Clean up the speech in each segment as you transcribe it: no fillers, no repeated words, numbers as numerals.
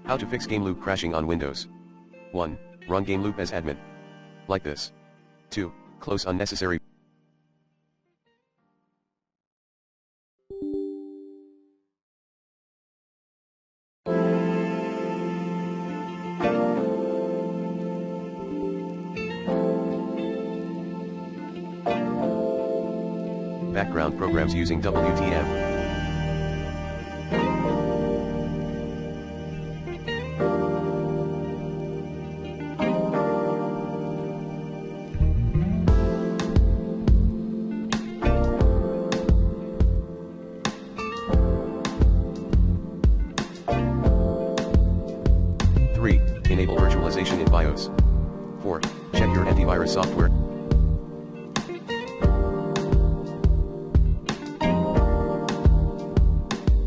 How to fix Gameloop crashing on Windows. 1. Run Gameloop as admin. Like this. 2. Close unnecessary. Background programs using WTM. Enable virtualization in BIOS. 4. Check your antivirus software.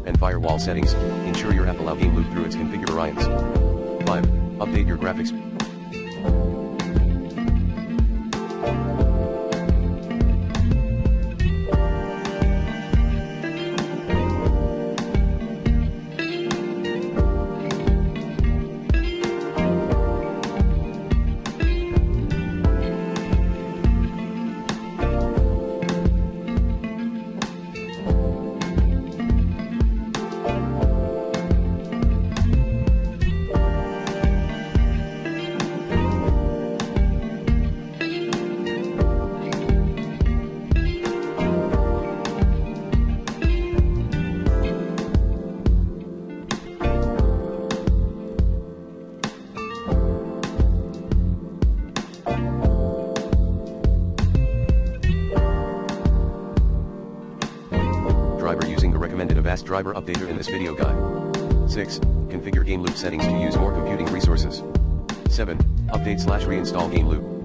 And firewall settings, ensure your app allow Gameloop through its configurations. 5. Update your graphics. Using the recommended Avast driver updater in this video guide. 6. Configure Gameloop settings to use more computing resources. 7. Update/reinstall Gameloop.